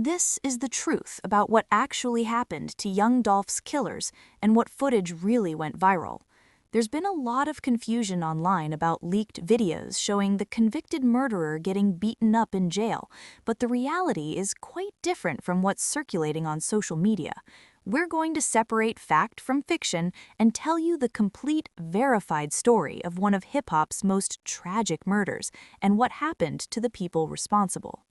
This is the truth about what actually happened to Young Dolph's killers and what footage really went viral. There's been a lot of confusion online about leaked videos showing the convicted murderer getting beaten up in jail, but the reality is quite different from what's circulating on social media. We're going to separate fact from fiction and tell you the complete, verified story of one of hip-hop's most tragic murders and what happened to the people responsible.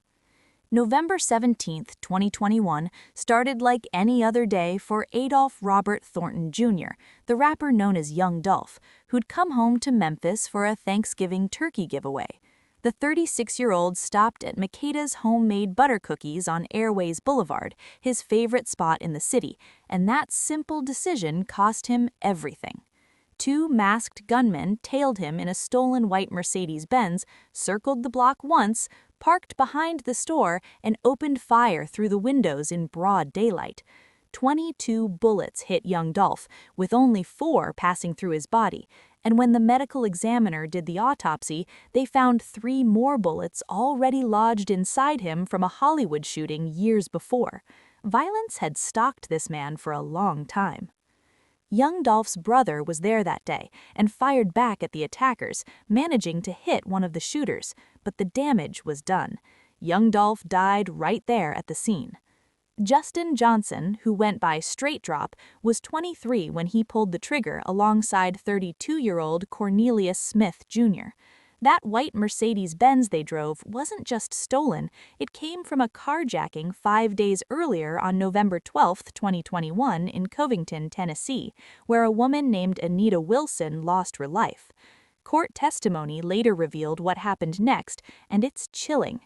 November 17, 2021, started like any other day for Adolph Robert Thornton Jr., the rapper known as Young Dolph, who'd come home to Memphis for a Thanksgiving turkey giveaway. The 36-year-old stopped at Makeda's homemade butter cookies on Airways Boulevard, his favorite spot in the city, and that simple decision cost him everything. Two masked gunmen tailed him in a stolen white Mercedes-Benz, circled the block once, parked behind the store, and opened fire through the windows in broad daylight. 22 bullets hit Young Dolph, with only 4 passing through his body, and when the medical examiner did the autopsy, they found 3 more bullets already lodged inside him from a Hollywood shooting years before. Violence had stalked this man for a long time. Young Dolph's brother was there that day and fired back at the attackers, managing to hit one of the shooters, but the damage was done. Young Dolph died right there at the scene. Justin Johnson, who went by Straight Drop, was 23 when he pulled the trigger alongside 32-year-old Cornelius Smith, Jr. That white Mercedes-Benz they drove wasn't just stolen, it came from a carjacking 5 days earlier on November 12, 2021 in Covington, Tennessee, where a woman named Anita Wilson lost her life. Court testimony later revealed what happened next, and it's chilling.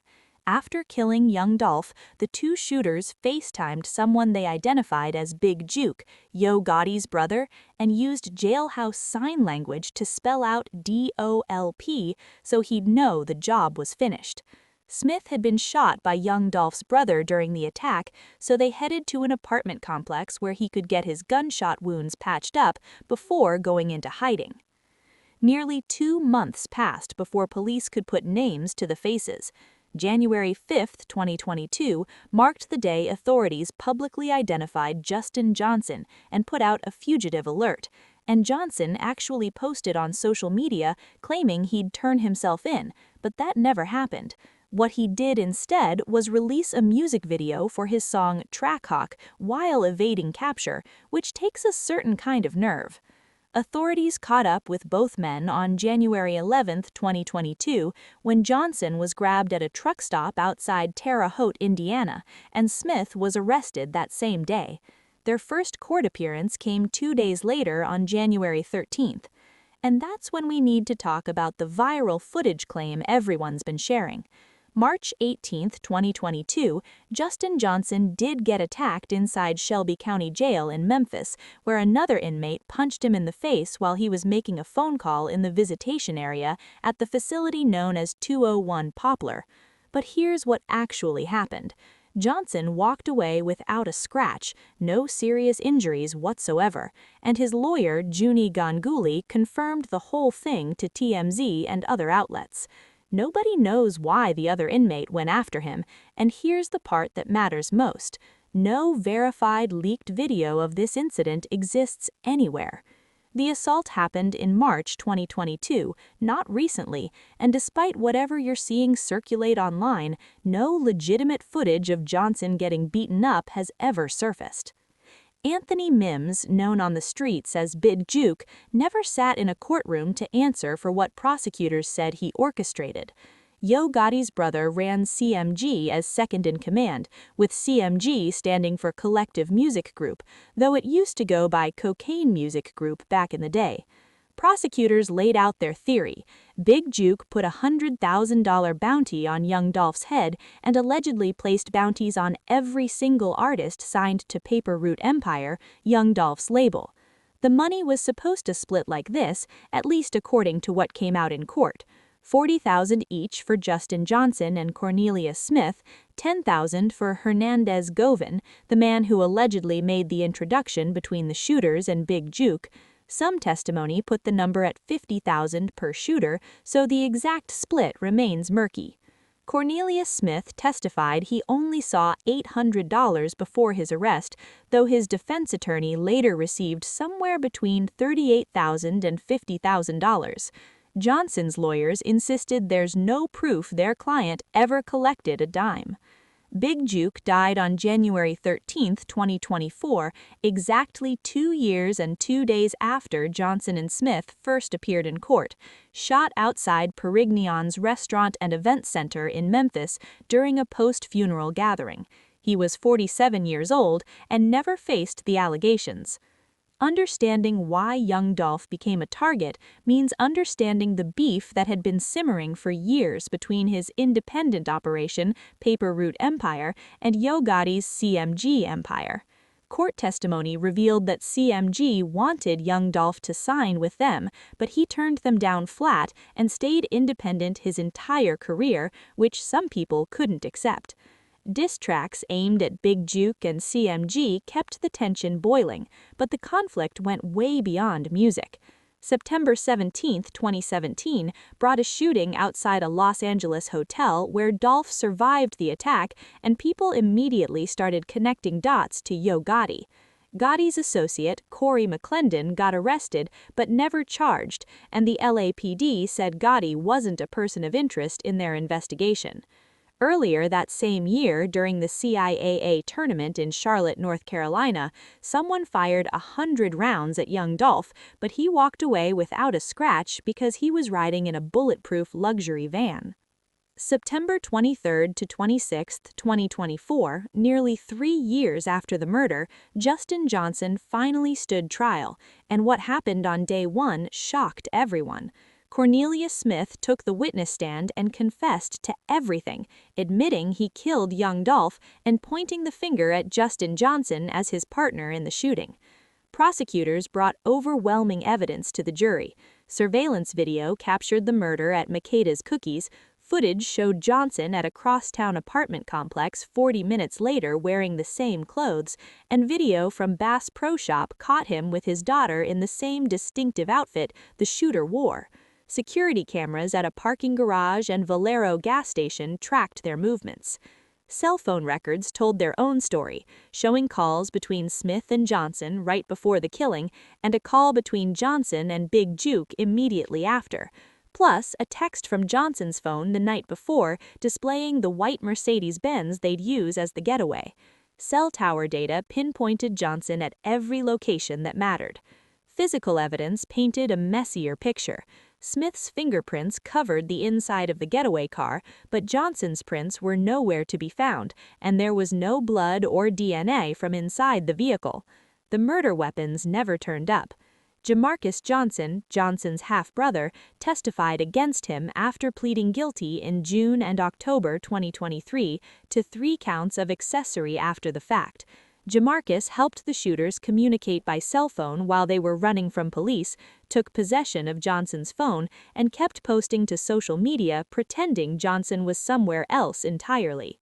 After killing Young Dolph, the two shooters FaceTimed someone they identified as Big Juke, Yo Gotti's brother, and used jailhouse sign language to spell out DOLP so he'd know the job was finished. Smith had been shot by Young Dolph's brother during the attack, so they headed to an apartment complex where he could get his gunshot wounds patched up before going into hiding. Nearly 2 months passed before police could put names to the faces. January 5, 2022, marked the day authorities publicly identified Justin Johnson and put out a fugitive alert, and Johnson actually posted on social media claiming he'd turn himself in, but that never happened. What he did instead was release a music video for his song Trackhawk while evading capture, which takes a certain kind of nerve. Authorities caught up with both men on January 11, 2022, when Johnson was grabbed at a truck stop outside Terre Haute, Indiana, and Smith was arrested that same day. Their first court appearance came 2 days later on January 13th. And that's when we need to talk about the viral footage claim everyone's been sharing. March 18, 2022, Justin Johnson did get attacked inside Shelby County Jail in Memphis, where another inmate punched him in the face while he was making a phone call in the visitation area at the facility known as 201 Poplar. But here's what actually happened. Johnson walked away without a scratch, no serious injuries whatsoever, and his lawyer, Junie Ganguly, confirmed the whole thing to TMZ and other outlets. Nobody knows why the other inmate went after him, and here's the part that matters most. No verified leaked video of this incident exists anywhere. The assault happened in March 2022, not recently, and despite whatever you're seeing circulate online, no legitimate footage of Johnson getting beaten up has ever surfaced. Anthony Mims, known on the streets as Big Juke, never sat in a courtroom to answer for what prosecutors said he orchestrated. Yo Gotti's brother ran CMG as second in command, with CMG standing for Collective Music Group, though it used to go by Cocaine Music Group back in the day. Prosecutors laid out their theory. Big Juke put a $100,000 bounty on Young Dolph's head and allegedly placed bounties on every single artist signed to Paper Route Empire, Young Dolph's label. The money was supposed to split like this, at least according to what came out in court. $40,000 each for Justin Johnson and Cornelius Smith, $10,000 for Hernandez Govin, the man who allegedly made the introduction between the shooters and Big Juke. Some testimony put the number at $50,000 per shooter, so the exact split remains murky. Cornelius Smith testified he only saw $800 before his arrest, though his defense attorney later received somewhere between $38,000 and $50,000. Johnson's lawyers insisted there's no proof their client ever collected a dime. Big Juke died on January 13, 2024, exactly 2 years and 2 days after Johnson and Smith first appeared in court, shot outside Perignon's Restaurant and Event Center in Memphis during a post-funeral gathering. He was 47 years old and never faced the allegations. Understanding why Young Dolph became a target means understanding the beef that had been simmering for years between his independent operation, Paper Route Empire, and Yo Gotti's CMG empire. Court testimony revealed that CMG wanted Young Dolph to sign with them, but he turned them down flat and stayed independent his entire career, which some people couldn't accept. Diss tracks aimed at Big Juke and CMG kept the tension boiling, but the conflict went way beyond music. September 17, 2017, brought a shooting outside a Los Angeles hotel where Dolph survived the attack, and people immediately started connecting dots to Yo Gotti. Gotti's associate, Corey McClendon, got arrested but never charged, and the LAPD said Gotti wasn't a person of interest in their investigation. Earlier that same year, during the CIAA tournament in Charlotte, North Carolina, someone fired 100 rounds at Young Dolph, but he walked away without a scratch because he was riding in a bulletproof luxury van. September 23 to 26, 2024, nearly 3 years after the murder, Justin Johnson finally stood trial, and what happened on day 1 shocked everyone. Cornelius Smith took the witness stand and confessed to everything, admitting he killed Young Dolph and pointing the finger at Justin Johnson as his partner in the shooting. Prosecutors brought overwhelming evidence to the jury. Surveillance video captured the murder at Makeda's Cookies. Footage showed Johnson at a crosstown apartment complex 40 minutes later wearing the same clothes, and video from Bass Pro Shop caught him with his daughter in the same distinctive outfit the shooter wore. Security cameras at a parking garage and Valero gas station tracked their movements. Cell phone records told their own story, showing calls between Smith and Johnson right before the killing and a call between Johnson and Big Juke immediately after, plus a text from Johnson's phone the night before displaying the white Mercedes-Benz they'd use as the getaway. Cell tower data pinpointed Johnson at every location that mattered. Physical evidence painted a messier picture. Smith's fingerprints covered the inside of the getaway car, but Johnson's prints were nowhere to be found, and there was no blood or DNA from inside the vehicle. The murder weapons never turned up. Jamarcus Johnson, Johnson's half-brother, testified against him after pleading guilty in June and October 2023 to 3 counts of accessory after the fact. Jamarcus helped the shooters communicate by cell phone while they were running from police, took possession of Johnson's phone, and kept posting to social media pretending Johnson was somewhere else entirely.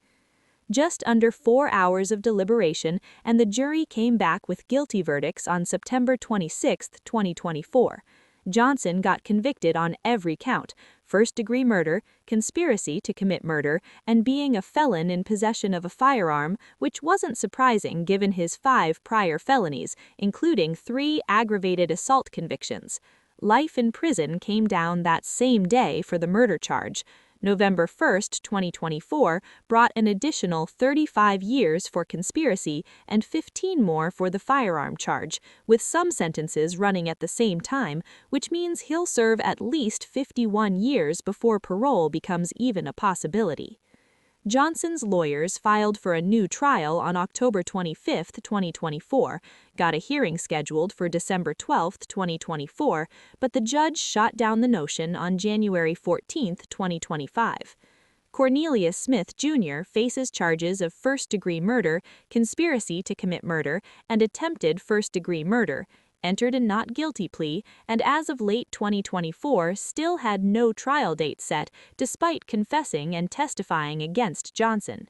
Just under 4 hours of deliberation, and the jury came back with guilty verdicts on September 26, 2024. Johnson got convicted on every count: first-degree murder, conspiracy to commit murder, and being a felon in possession of a firearm, which wasn't surprising given his 5 prior felonies, including 3 aggravated assault convictions. Life in prison came down that same day for the murder charge. November 1, 2024, brought an additional 35 years for conspiracy and 15 more for the firearm charge, with some sentences running at the same time, which means he'll serve at least 51 years before parole becomes even a possibility. Johnson's lawyers filed for a new trial on October 25, 2024, got a hearing scheduled for December 12, 2024, but the judge shot down the notion on January 14, 2025. Cornelius Smith Jr. faces charges of first-degree murder, conspiracy to commit murder, and attempted first-degree murder, entered a not guilty plea, and as of late 2024 still had no trial date set despite confessing and testifying against Johnson.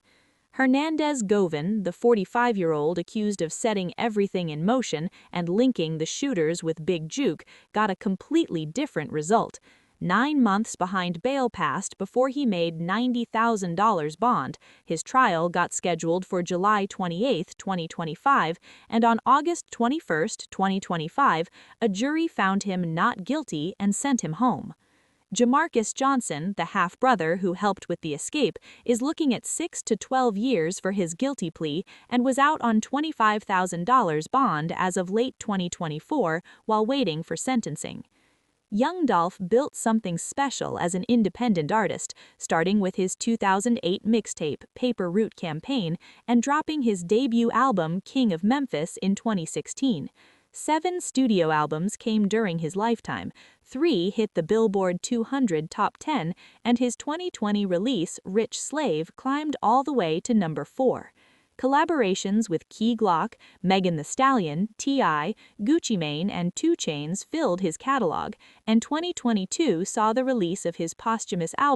Hernandez Govan, the 45-year-old accused of setting everything in motion and linking the shooters with Big Juke, got a completely different result. 9 months behind bail passed before he made $90,000 bond. His trial got scheduled for July 28, 2025, and on August 21, 2025, a jury found him not guilty and sent him home. Jamarcus Johnson, the half-brother who helped with the escape, is looking at 6 to 12 years for his guilty plea and was out on $25,000 bond as of late 2024 while waiting for sentencing. Young Dolph built something special as an independent artist, starting with his 2008 mixtape Paper Route Campaign and dropping his debut album King of Memphis in 2016. 7 studio albums came during his lifetime, 3 hit the Billboard 200 Top 10, and his 2020 release, Rich Slave, climbed all the way to number 4. Collaborations with Key Glock, Megan Thee Stallion, T.I., Gucci Mane, and 2 Chainz filled his catalog, and 2022 saw the release of his posthumous album